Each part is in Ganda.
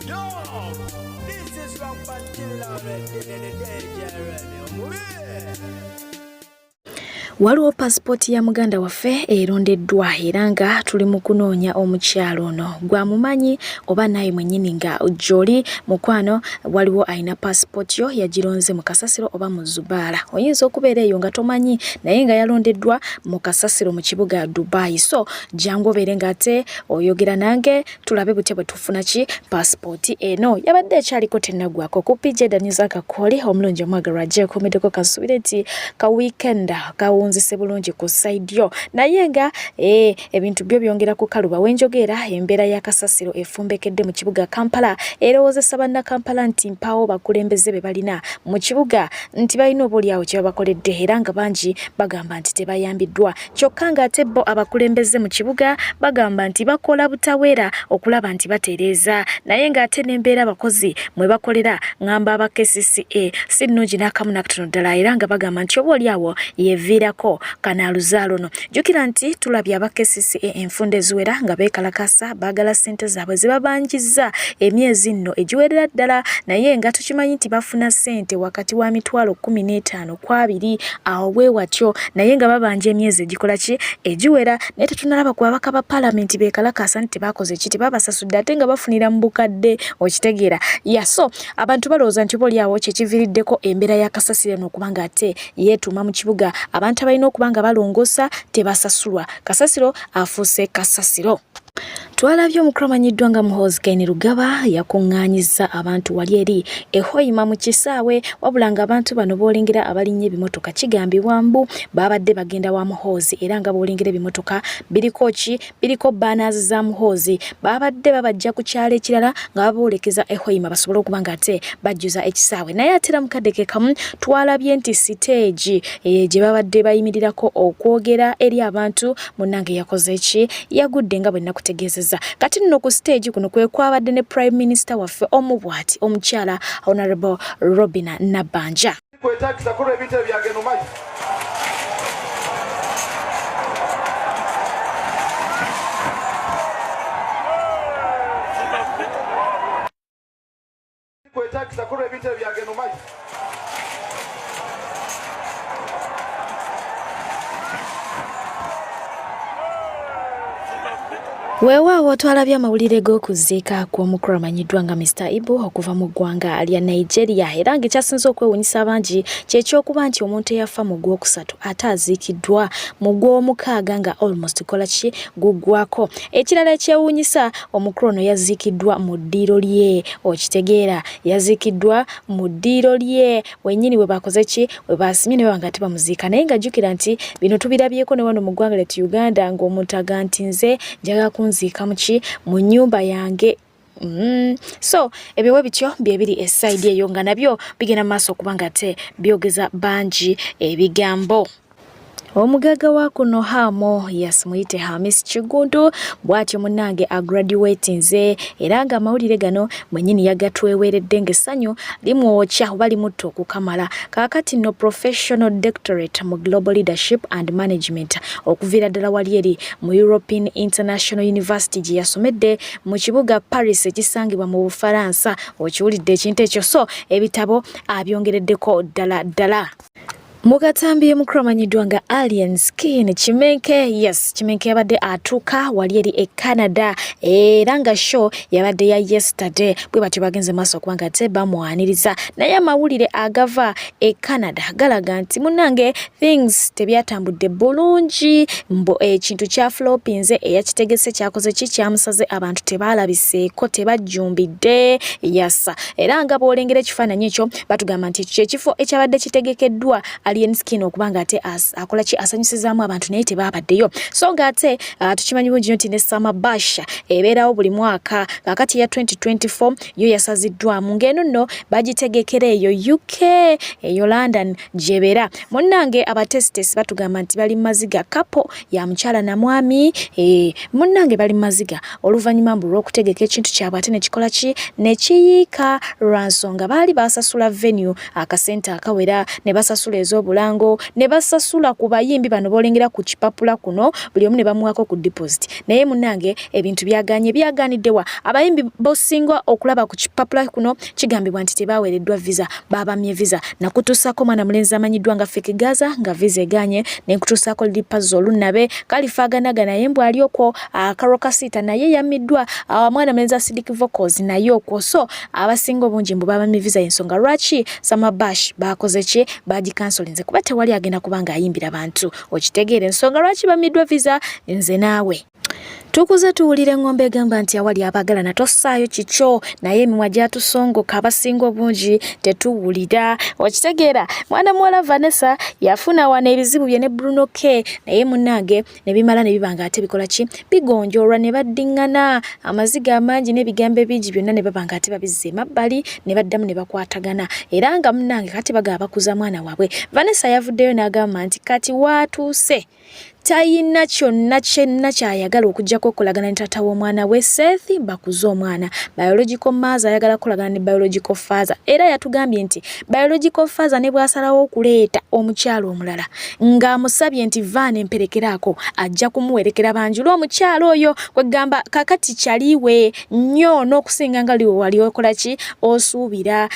Yo, this is from Pantilla in the danger. Waliwo pasipoti ya muganda waffe erondeddwa era nga tuli mu kunoonya omukyalo ono gwamumanyi oba naye mwennyini nga Joli mukwano waliwo ayina pasipoti yo yagironze mu kasasiro oba mu Zubaala oyinza okubeera eyo nga tomanyi naye nga yalondeddwa mu kasasiro mu kibuga Dubai so jangu obeere nga ate oyogera nange tulabe butya bwe tufuna ki pasipoti eno yabadde ekyaliko tennaggwako ku PJ Daniels Akakoli omulungi omwagalwa gye komeddeko kasubire nti ka weekend kawunzise bulungi ku side yo naye nga ebintu byo byongera ku kaluba wenjogera embeera ya kasasiro efumbekedde mu kibuga Kampala erowoozesa banna Kampala nti mpawo bakulembeze be balina mu kibuga nti balina obuliawo kye bakoledde era nga bangi bagamba nti tebayambiddwa kyokka nga ate bo abakulembeze mu kibuga bagamba nti bakola butaweera okulaba nti batereeza naye nga ate n'embeera abakozi mwe bakolera ngamba aba KCCA si nnungi n'akamu nakatono ddala era nga bagamba nti obuliawo yeviirako kanaaluzaalo no jjukira nti tulabye aba KCCA enfunda eziwera nga beekalakasa baagala ssente zaabwe zibabanjizza emyezi nno egiwerera ddala naye nga tukimanyi nti bafuna ssente wakati wa mitwalo 15 ku 2 awo bwe watyo naye nga babanja emyezi egikola ki egiwera naye tetunalaba ku babaka ba paalamenti beekalakasa nti baakoze ki tebabasasudde ate nga bafunira mu bukadde okitegeera so abantu balowooza nti obaoliawo kyekiviiriddeko embeera ya kasasiro n'okuba nga ate yeetuuma mu kibuga abantu abalina okuba nga balongoosa tebasasulwa kasasiro afuuse kasasiro. Twalabye omukulu amanyiddwa nga Muhoozi Kainerugaba yakuŋŋaanyizza abantu wali eri ehoyima mu kisaawe wabula nga abantu bano boolengera abalinnya ebimotoka kigambibwa mbu babadde bagenda wa Muhoozi era nga boolengera ebimotoka biriko banners za Muhoozi babadde babajja ku kyalo ekirala nga baboolekeza ehoyima basobole okuba nga ate bajjuza ekisaawe naye atera mukadde ke kamu twalabye nti siteegi gye babadde bayimirirako okwogera eri abantu munnange yakoze ki yagudde nga bwe nakutegeezezza kati nno ku stage kuno kwe kwabadde ne Prime Minister waffe omubwati omukyala Honorable Robina Nabbanja. Weewaawo twalabye amawulire g'okuziika kw'omukulu amanyiddwa nga Mr. Ibu okuva mu ggwanga lya Nigeria era ng'ekyasinze okwewuunyisa abangi kyekyokuba nti omuntu eyafa mu Gwokusatu ate aziikiddwa mu Gwomukaaga nga almost kola ki guggwako ekirala ekyewuunyisa omukulu ono yaziikiddwa mu ddiiro lye okitegeera yaziikiddwa mu ddiiro lye wennyini bwe bakoze ki bwe basimye ne banga tebamuziika naye nga jjukira nti bino tubirabyeko ne wano mu ggwanga lyettu Uganda ng'omuntu aga nti nze njagala kunziika muki mu nnyumba yange so ebyo bityo byebiri eside eyo nga nabyo bigenda maaso okuba nga te byogeza bangi ebigambo. Omugaga wa kuno hamo yasimuyite Hamis Kigundu bwatyo munnange agraduatinze era nga amawulire gano mwennyini yagatweweeredde ng'essanyu limwokya oba limutta okukamala kaakati no professional doctorate mu global leadership and management okuviira ddala wali eri mu European International University gye yasomedde mu kibuga Paris ekisangibwa mu Bufaransa okiwulidde ekintu ekyo so ebitabo abyongereddeko ddala. Mukatambi mukulu amanyiddwa nga Alien Skin Kimenke Kimenke yabadde atuuka wali eri e Canada era nga show yabadde ya yesterday bwe batyo bagenze maaso okuba nga te bamwaniriza naye amawulire agava e Canada galaga nti munnange things tebyatambudde bulungi mbo ekintu kya flopinze eyakitegese kyakoze ki kyamusaze abantu tebalabiseeko tebajjumbidde era nga bwolengera ekifaananyi ekyo batugamba nti kyekifo ekyabadde kitegekeddwa Alien Skin okuba nga ate akola ki asanyusizaamu abantu naye tebaabaddeyo so nga ate tukimanyi bulungi nti ne Summer Bash ebeerawo buli mwaka kakati ya 2024 yo yasaziddwamu ng'eno nno bagitegekera eyo UK eyo London gyebera munnange abatesitesi batugamba nti bali maziga kapo ya mukyala na mwami munnange bali maziga oluvannyuma mbu lw'okutegeka ekintu kyabwe ate nekikola ki nekiyiika lwa nsonga baali basasula venue akasente akawera ne basasula ezo Bulango ne basasula ku bayimbi bano bolengera ku kipapula kuno buli omu ne bamuwako ku deposit naye munange ebintu byaganiddewa abayimbi bosinga okulaba ku kipapula kuno kigambibwa nti tebaweereddwa visa babamye visa nakutuusako mwana mulenzi amanyiddwa nga Feke Gaza nga visa eganye nenkutuusako Lipazo Lunabe Kalifaganaga naye mbw ali okwo Karokasita naye yamiddwa mwana mulenzi Acidic Vocals naye okwo so abasinga obungi mbu babamye visa ensonga lwaki Samabash bakoze ki baji cancelinze kuba tewali agenda kubanga ayimbira abantu okitegeera ensonga lwaki bamiddwa visa nze naawe tukuze tuwulire ngombe gamba nti awali abagala na tosaayo kicho naye emimwa gyatusongoka abasinga obungi tetuwulira okitegeera mwana muwala Vanessa yafuna wana ebizibu bye ne Bruno K naye munange ne bimala ne bibanga ate bikola ki bigonjolwa ne baddingana amaziga amangi n'ebigambo bingi byonna ne babanga ate babizze mabbali ne baddamu ne bakwatagana era nga munange kati bagaba kuza mwana waabwe Vanessa yavuddeyo n'agamba nti kati watuuse tayina kyonna kyenna kyayagala okujjako okolagana ne taata w'omwana we Seth bakuza omwana biological mother ayagala kolagana ne biological father era yatugambye nti biological father ne bwasalawo okuleeta omukyalo omulala ng'amusabye nti Van emperekeraako ajja kumuwerekera banjulu omukyalo oyo kwegamba kakati kyaliwe nnyo n'okusinga nga liwe wali okola ki osuubira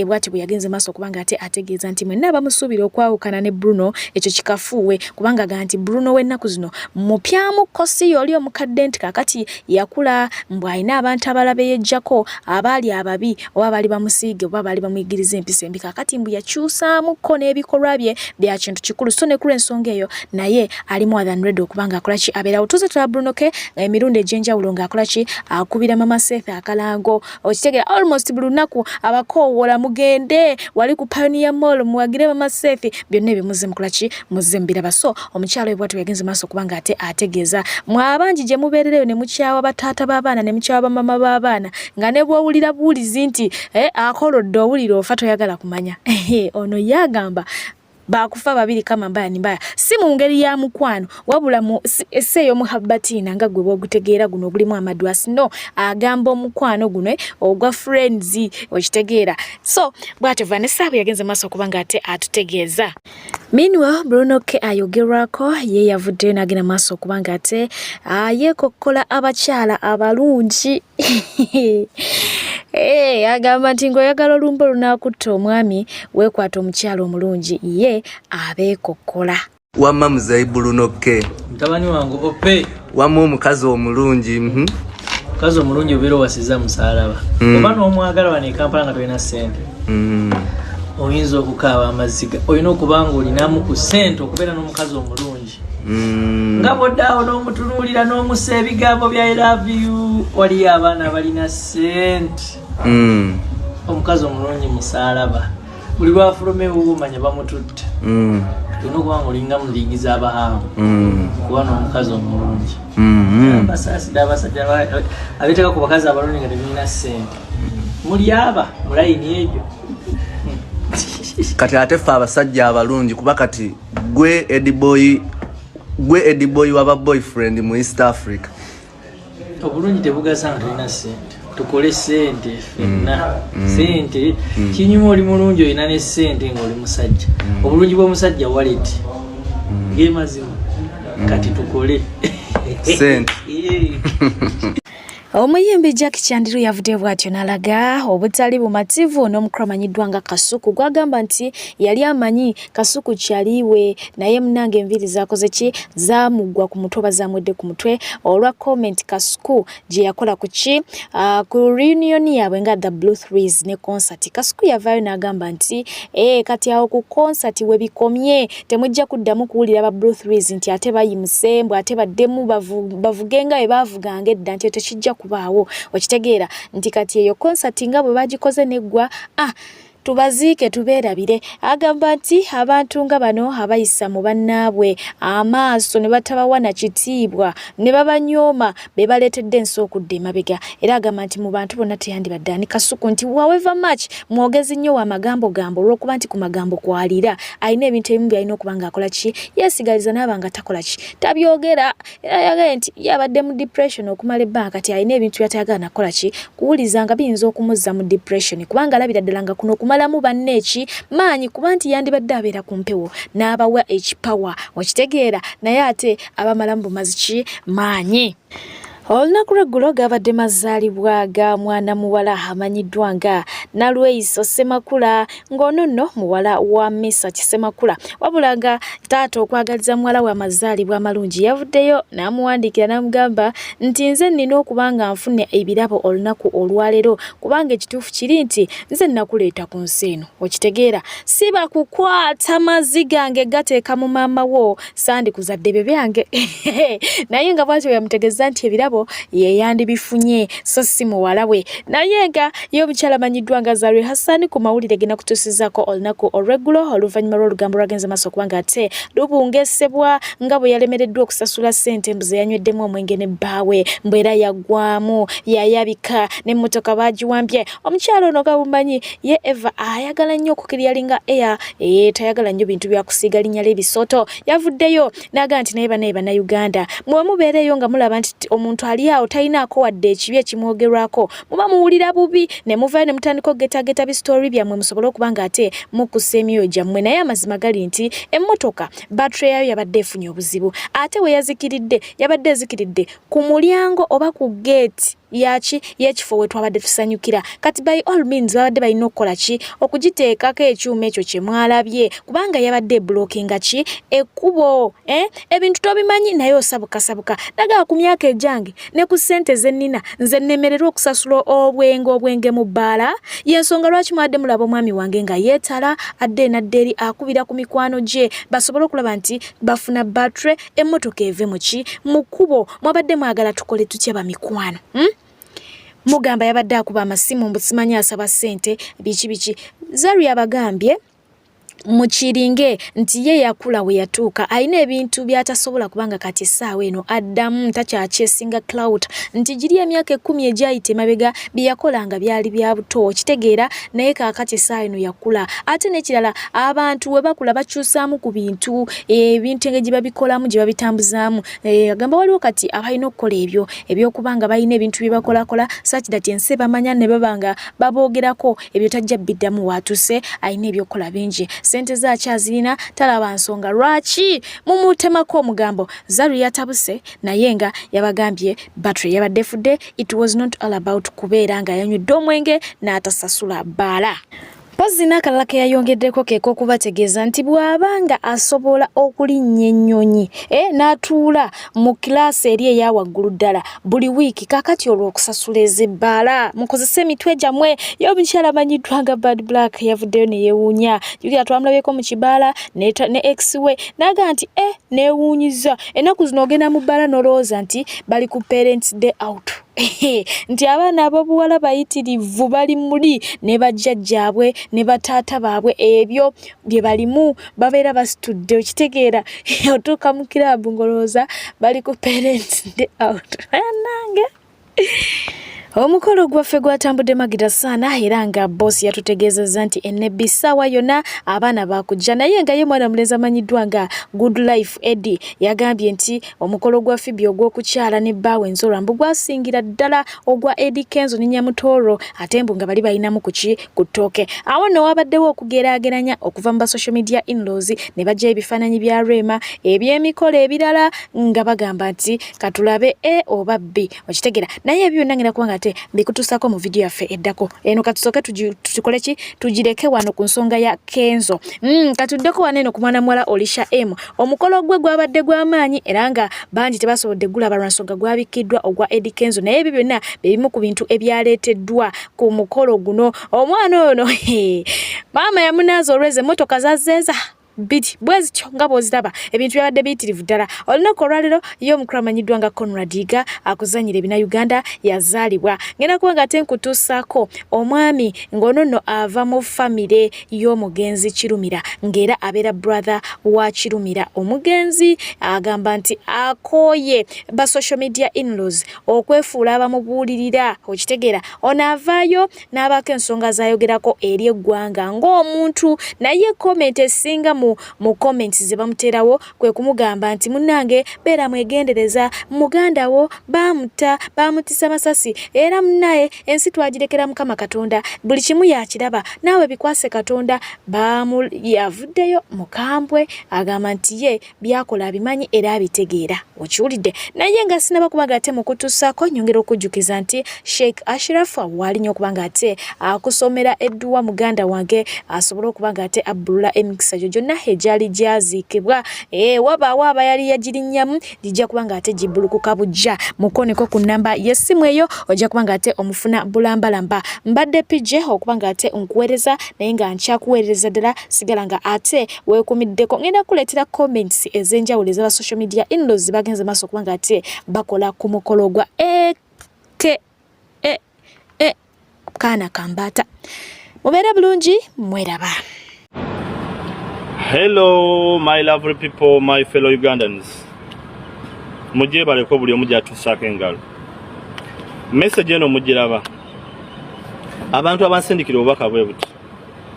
bwati bwe yagenze maaso kubanga ate ategeeza nti mwenna bamusuubira okwawukana ne Bruno ekyo kikafuuwe kubanga gaa nti Bruno ennaku zino mupyamu kosi oli omukadde nti kakati yakula mbw alina abantu abalabe yejjako abaali ababi oba baali bamusiige oba baali bamuyigiriza empisa embi kakati mbu yakyusaamuko n'ebikolwa bye bya kintu kikulu so ne ku lw'ensonga eyo naye ali more than ready okubanga akola ki abeerawo tuze tula Bruno K emirundi egy'enjawulo ng'akola ki akubira mama Seth akalango okitegeera almost buli lunaku abakoowola mugende wali ku Pioneer Mall muwagire mama Seth byonna ebimuze mukola ki muzze mbiraba so omukyalo ebwatu yagenze maaso kubanga ate ategeeza mwabangi gye mubeerereyo ne mukyawa bataata b'abaana ne mukyawa bamama b'abaana nga ne bw'owulira buulizi nti akolodde owulira ofa toyagala kumanya ono yagamba bakufa babiri kama mbaya ni mbaya si mu ngeri ya mukwano wabula mu eseyo muhabbatina nga gwe bogutegeera guno ogulimu amadwasi no agamba omukwano guno ogwa friends okitegeera so bwate Vanessa yagenze maaso kubanga ate atutegeeza meanwhile Bruno K ayogerako ye yavuddeyo n'agenda maaso kubanga ate yeekokkola abakyala abalungi agamba nti ng'oyagala olumbo lunaakutta omwami weekwata omukyalo omulungi ye abeekokkola wamma muzayi Bruno K mutabani wangu ope wamma omukazi omulungi mukazi omulungi obeera owasiza musaalaba oba n'omwagala wano e Kampala nga tolina ssente oyinza okukaaba amaziga olina okuba nga olinamu ku ssente okubeera n'omukazi omulungi nga bw'oddaawo n'omutunuulira n'omusa ebigambo bya I love you waliyo abaana abalina ssente omukazi omulungi musaalaba buli lwafulumewo omanya bamututte olina okuba nga olinga mu liigi z'abahanvu kuba n'omukazi omulungi abasaasira abasajja abeeteka ku bakazi abalungi nga tebalina ssente muli aba mu layini egyo kati ate ffe abasajja abalungi kuba kati gwe Ediboy waba boyfriend mu East Africa obulungi tebugasa nga tulina ssente tukole ssente ffenna ssente kinyuma oli mulungi olina ne ssente ng'oli musajja obulungi bw'omusajja waleti ng'emazima kati tukole ssente omuyimbi Jack Chandiru yavudde bw'atyo n'alaga obutali bumativu n'omukulu amanyiddwa nga Kasuku gwagamba nti yali amanyi Kasuku kyaliwe naye munange enviiri zaakoze ki zaamugwa ku mutwe oba zaamwedde ku mutwe olwa comment Kasuku gye yakola ku ki ku reunion yaabwe nga The Blue Threes ne concert Kasuku yavaayo n'agamba nti kati awo ku concert we bikomye temujja kuddamu kuwulira ba Blue Threes nti ate bayimuse mbw ate baddemu bavugenga bwe baavuganga edda nti tekijja kubaawo okitegeera nti kati eyo concert nga bwe bagikoze neggwa tubaziike tubeerabire agamba nti abantu nga bano abayisa mu bannaabwe amaaso ne batabawa na kitiibwa ne babanyooma be baleetedde ensi okudda emabega era agamba nti mu bantu bonna teyandibadde ani Kasuku nti however much mwogezi nnyo wa magambo olw'okuba nti ku magambo kwalira alina ebintu ebimu byalina okuba ng'akola ki yeesigaliza n'aba nga takola ki tabyogera era yagaye nti yabadde mu depression okumala ebbanga kati alina ebintu byatayagala nakola ki kuwuliza nga biyinza okumuzza mu depression kubanga alabira ddala nga kuno okumala balamu banneeki maanyi kuba nti yandibadde abeera ku mpewo n'abawa ekipawa okitegeera naye ate abamalamu bumazi ki maanyi. Olunaku lw'eggulo gabadde mazaalibwa ga mwana muwala amanyiddwa nga Nalweiso Ssemakula ng'ono nno muwala wa Mesa Kisemakula wabula nga taata okwagaliza muwala we amazaalibwa amalungi yavuddeyo n'amuwandiikira n'amugamba nti nze nnina okuba nga nfune ebirabo olunaku olwaleero kubanga ekituufu kiri nti nze nakuleeta ku nsi eno okitegeera si bakukwata mazzi gange gateeka mu maama wo sandi kuzadde bye byange naye nga bwatyo yamutegeeza nti ebirabo ye yandibifunye so si muwala we naye nga ye omukyala amanyiddwa nga Zari Hassan ku mawulire gena kutuusizaako olunaku olw'eggulo oluvannyuma lw'olugambo lwagenze maaso kubanga ate lubungesebwa nga bwe yalemereddwa okusasula ssente mbuze yanyweddemu omwenge ne bbaawe mbwera yaggwamu yayabika n'emmotoka baagiwambye omukyala ono gabumanyi ye Eva ayagala nnyo okukiryalinga air tayagala nnyo bintu byakusiiga linnya ly'ebisooto yavuddeyo n'aga nti naye bannayuganda mwe mubeereyo nga mulaba nti omuntu ali awo talinaako wadde ekibi ekimwogerwako muba muwulira bubi ne muvaayo ne mutandika okugetaageta bisitoori byammwe musobole okuba nga ate mukussa emyoyo gyammwe naye amazima gali nti emmotoka batule yayo yabadde efunye obuzibu ate we yazikiridde yabadde ezikiridde ku mulyango oba ku geeti yaki yekifo we twabadde tusanyukira kati by all means babadde balina okukola ki okugiteekako ekyuma ekyo kye mwalabye kubanga yabadde blockinga ki ekkubo ebintu tobimanyi naye osabukasabuka nagaa ku myaka ejange ne ku ssente zennina nze nnemererwa okusasula obwenge mu bbaala y'ensonga lwaki mwadde mulaba omwami wange nga yeetala adde nadde eri akubira ku mikwano gye basobole okulaba nti bafuna battery emmotoka eve mu ki mu kkubo mwabadde mwagala tukole tutya ba mikwano mugamba yabadde akuba amasimu mbusimanyi asaba ssente biki Zari yabagambye mukiringe nti ye yakula we yatuuka alina ebintu byatasobola kubanga kati essaawa eno addamu takyakyesinga cloud nti giri emyaka 10 egyayita emabega byeyakolanga byali bya buto kitegeera naye kaakati essaawa eno yakula ate n'ekirala abantu we bakula bakyusaamu ku bintu ebintu engeri gye babikolamu gye babitambuzaamu agamba waliwo kati abalina okukola ebyo ebyokubanga balina ebintu bye bakolakola such that ensi bamanya ne babanga baboogerako ebyo tajja biddamu waatuse alina ebyokukola bingi sente zakyazirina talaba nsonga lwaki mumutemako omugambo Zari yatabuse naye nga yabagambye battery yabadde fudde it was not all about kubeera nga yanywedde omwenge n'atasasula bbaala Pozi n'akalala ke yayongeddeko keeko okubategeeza nti bw'abanga asobola okulinnya ennyonyi n'atuula mu kilaasi eri eya waggulu ddala buli wiiki kaakati olw'okusasula ez'ebbaala mukozese emitwe gyammwe ye omukyala amanyiddwa nga Bad Black yavuddeyo ne yeewuunya Julia twamulabyeko mu kibaala ne ex we n'aga nti neewuunyiza ennaku zino ogenda mu bbaala n'olowooza nti bali ku parents day out nti abaana ab'obuwala bayitirivu bali muli ne bajjajjaabwe ne bataata baabwe ebyo bye balimu babeera basitudde okitegeera otuuka mu kiraabu ngolooza bali ku parents day out nange omukolo gwaffe gwatambudde magida saana era nga boss yatutegeezezza nti ennebisaawa yonna abaana bakujja naye nga ye mwana mulenzi amanyiddwa nga Good Life Eddie yagambye nti omukolo gwa Phoebe ogw'okukyala ne bbaawe Nzolwambu gwasingira ddala ogwa Eddie Kenzo ne Nyamutooro ate mbu nga bali balinamu ku ttooke awo nno wabaddewo okugeraageranya okuva mu social media in-laws ne bajja ebifaananyi bya Rema eby'emikolo ebirala nga bagamba nti katulabe oba bbi okitegeera naye ebyo byonna ngenda kubanga ate mbikutuusako mu video yaffe eddako eno katusooke tukole ki tugireke wano ku nsonga ya Kenzo katuddeko wano eno ku mwana muwala Olisha M omukolo gwe gwabadde gw'amaanyi era nga bangi tebasobodde gulaba lwa nsonga gwabikiddwa ogwa Eddie Kenzo naye ebyo byonna bebimu ku bintu ebyaleeteddwa ku mukolo guno omwana ono maama yamunaaza olweze emmotoka zazeeza bidi bwezityo nga bwoziraba ebintu byabadde biyitirivu ddala olunaku olwaleero ye omukulu amanyiddwa nga Conrad Iga akuzanyira ebina Uganda yazaalibwa ngenda kuba nga ate nkutuusaako omwami ng'ono nno ava mu famire y'omugenzi Kirumira ng'era abeera brother wa Kirumira omugenzi agamba nti akooye ba social media in-laws okwefuula abamubuulirira okitegeera ono avaayo n'abaako ensonga zayogerako eri eggwanga ng'omuntu naye comment esinga mu omu mu comments ze bamuterawo kwe kumugamba nti munnange beera mwegendereza muganda wo bamutisa masasi era munnaye ensi twagirekera Mukama Katonda buli kimu yakiraba naawe bikwase Katonda yavuddeyo mukambwe agamba nti ye byakola abimanyi era abitegeera okiwulidde naye nga sinaba kubaga ate mu kutusaako nyongera okujjukiza nti Sheikh Ashraf walinyo okubanga ate akusomera edduwa muganda wange asobola okubanga ate abbulula emikisa gyo gyonna egyali gyaziikibwa wabaawo abayali yagirinnyamu lijja kubanga ate gibbulukuka bujja mukoneko ku namba y'essimu eyo ojja kubanga ate omufuna bulambalamba mbadde pije okubanga ate nkuweereza naye nga nkyakuweereza ddala sigala nga ate weekumiddeko ngenda kuleetera comments ez'enjawulo ez'aba social media inlos bagenze maaso okubanga ate bakola ku mukolo gwa kaana kambata mubeera bulungi mweraba. Hello my lovely people, my fellow Ugandans. Mujje baleko buli omu gyatusaako engalo. Message eno mugiraba. Abantu abansindikira obubaka bwe buti.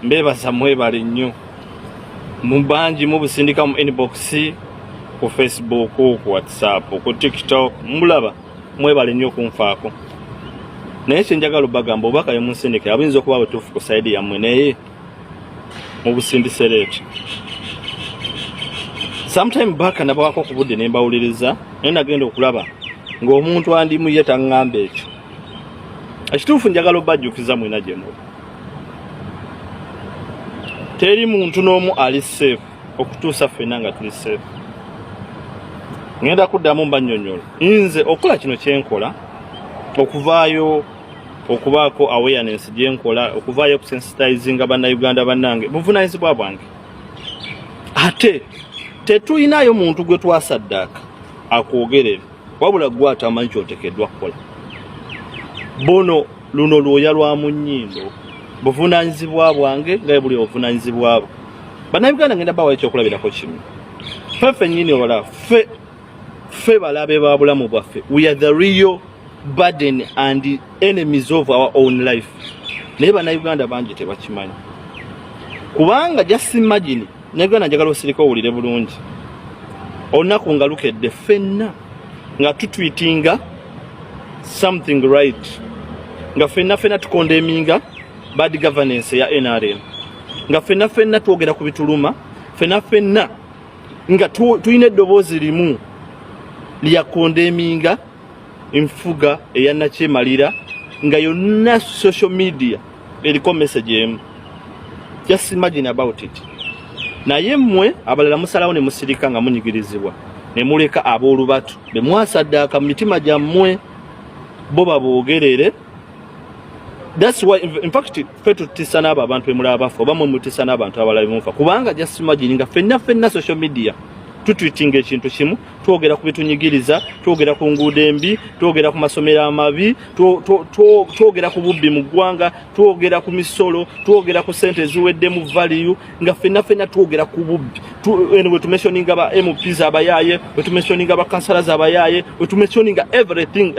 Mbebaza mwebale nnyo. Mubangi mubusindika mu inbox, ku Facebook, ku WhatsApp, ku TikTok. Mulaba mwebale nnyo kunfaako. Naye kyenjagala obagamba obubaka yemunsindikira abuyinza okuba butuufu ku side yammwe naye mubusindise leeti. Sometime back nabawako ku budde ne mbawuliriza naye nagenda okulaba ng'omuntu andimu ye taŋŋamba ekyo. Ekituufu njagala obajjukiza mwena gye muli. Teri muntu n'omu ali safe okutuusa ffenna nga tuli safe. Ngenda kuddamu mbannyonnyola. Nze okola kino kyenkola okuvaayo okubaako awareness gyenkola okuvaayo okusensitizinga bannayuganda bannange buvunaanyizibwa bwange. Ate tetulinayo muntu gwe twasaddaaka akwogerere wabula gwe atamanyi ky'oteekeddwa kukola. Bono luno lwoya lwa mu nnyindo buvunaanyizibwa bwange nga buli obuvunaanyizibwa bwo. Bannayuganda ngenda bawayo ekyokulabirako kimu. Ffe nnyini wala ffe balabe ba bulamu bwaffe. We are the real burden and the enemies of our own life. Naye bannayuganda bangi tebakimanyi. Kubanga just imagine Nyagana njagala osirika owulire bulungi. Olunaku nga lukedde ffenna nga tutwitinga something right. Nga ffenna tukondeminga bad governance ya NRM. Nga ffenna twogera ku bituluma. Ffenna nga tuyina eddoboozi limu lya kondeminga enfuga eya Nakyemalira nga yonna social media eriko message emu. Just imagine about it. Naye mmwe abalala musalawo ne musirika nga munyigirizibwa ne muleka aboolubatu be mwasaddaaka mu mitima gyammwe bo baboogerere. That's why in fact ffe tutisa n'abo abantu bemulaba bafa oba mutisa n'abantu abalala bemufa kubanga just imagine nga ffenna social media tutwitinga ekintu kimu twogera ku bitunyigiriza, twogera ku nguudo embi, twogera ku masomero amabi, twogera ku bubbi mu ggwanga, twogera ku misolo, twogera ku sente ziwedde mu value nga ffenna twogera ku bubbi. We tumentioninga ba MPs abayaaye, we tumentioninga ba councillors abayaaye, we tumentioninga everything,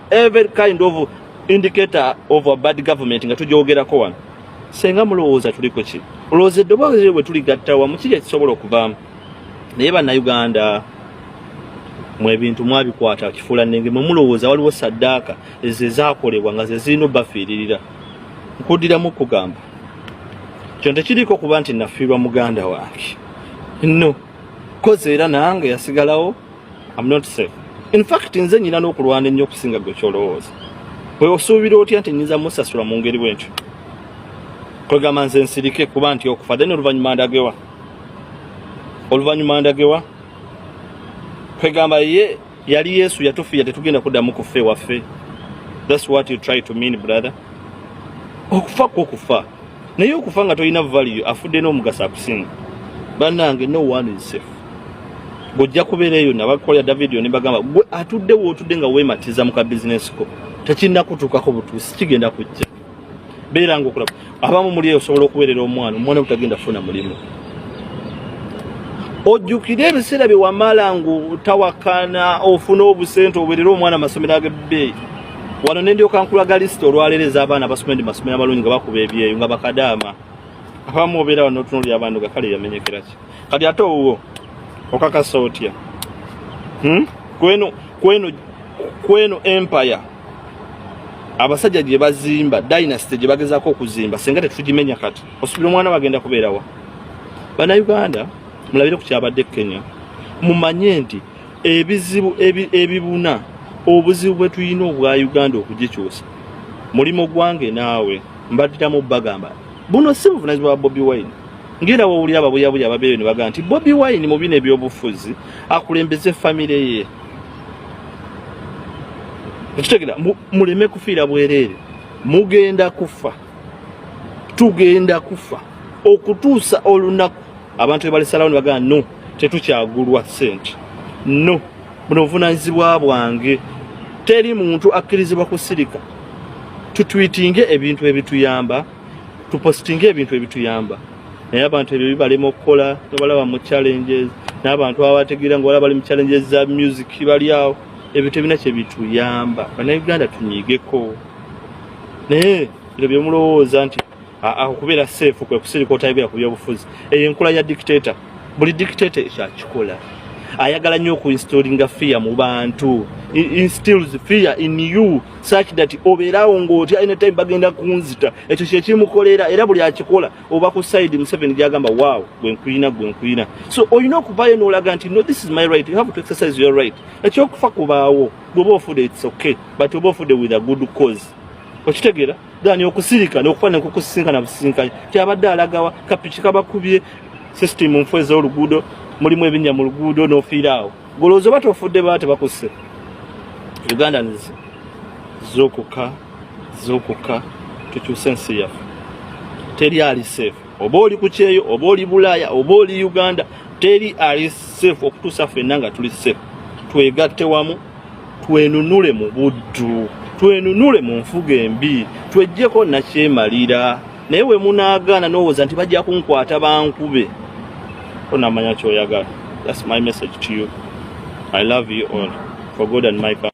every kind of indicator of a bad government nga tujoogerako wano. Senga mulowooza tuliko ki? Olowooza eddoboozi bwe tuligatta wamu kiki ekisobola okuvaamu? Naye bannayuganda mwe bintu mwabikwata kifuula nnenge mwe mulowooza waliwo saddaaka ezo ezaakolebwa nga ze zirina obbafiiririra. Nkuddiramu kugamba kyo tekiriko kuba nti nafiirwa muganda wange. No, koze era nange yasigalawo I'm not safe. In fact nze nyina n'okulwana ennyo okusinga gwe kyolowooza. Bwe osuubira otya nti nnyinza musasula mu ngeri bwentyo. Kwegamba nze nsirike kuba nti okufa then oluvannyuma ndagewa. Oluvannyuma ndagewa. Kwegamba ye yali Yesu yatufiya tetugenda kuddamu kufa ewaffe. That's what you try to mean brother. Okufa kufa. Naye okufa nga tolina value afudde n'omugasa akusinga. Bannange no one is safe. Gojja kubeera eyo nabakolera David ne bagamba gwe atudde wootudde nga weematiza mu ka business ko. Tekinna kutuukako butuusi kigenda kujja. Beera ng'okulaba. Abamu muli eyo osobola okuweerera omwana butagenda kufuna mulimu. Ojjukire ebiseera bye wamala ng'otawakana ofuna obusente obuweerera omwana amasomero ag'ebbeeyi. Wano ne ndyoka nkulaga lisiti olwaleereza abaana basomera masomero amalungi nga bakuba ebyeyo nga bakadaama. abamu obeera wano otunuulira abantu gakale yamenyekera ki kati ate owo okakasa otya kweno empire abasajja gye bazimba dynasty gye bagezaako okuzimba senga tetugimenya kati osubira omwana bagenda kubeerawa bannayuganda mulabire ku kyabadde Kenya mumanye nti ebizibu ebibuna obuzibu bwe tuyina obwa Uganda okugikyusa mulimo gwange naawe mbadiramu bagamba buno si buvunaanyizibwa bwa Bobi Wine ngera wawulira ababuyabuya ababeeyo ne bagamba nti Bobi Wine mu bino ebyobufuzi akulembeze famire ye ekitegera muleme kufiira bwereere mugenda kufa tugenda kufa okutuusa olunaku abantu ebalisalawo ne bagamba no tetukyagulwa sente no buno buvunaanyizibwa bwange teri muntu akkirizibwa kusirika tutwitinge ebintu ebituyamba tupostinge ebintu ebituyamba naye abantu ebyo bibalema okukola nebalaba mu challenges n'abantu abategeera nga balaba bali mu challenges za music bali awo ebyo tebina kye bituyamba bannayuganda tunyiigeko naye ebyo bye mulowooza nti okubeera safe kwe kusirika otayogera ku byobufuzi eyo enkola ya dictator buli dictator kyakikola ayagala nnyo okuinstolinga fear mu bantu instills fear in you such that obeerawo ng'oti anytime bagenda kunzita ekyo kyekimukolera era buli akikola oba ku side Museveni gyagamba wow gwenkwina so olina okuvaayo n'olaga nti no this is my right you have to exercise your right ekyokufa kubaawo bw'oba ofudde it's okay but oba ofudde with a good cause okitegeera dani okusirika n'okufa nekukusinkana businkanye kyabadde alagawa kapiki kabakubye system nfweza oluguudo mulimu ebinnya mu luguudo n'ofiiraawo golooza oba tofudde baba tebakusse Uganda zokuka tukyuse ensi yaffe teri ali safe oba oli ku kyeyo oba oli Bulaaya oba oli Uganda teri ali safe okutuusa ffenna nga tuli safe twegatte wamu twenunule mu buddu twenunule mu nfuga embi twejjeko nakyemalira naye we munaagaana n'owooza nti bajja kunkwata bankube onamanya kyoyagala. That's my message to you. I love you all for God and my family.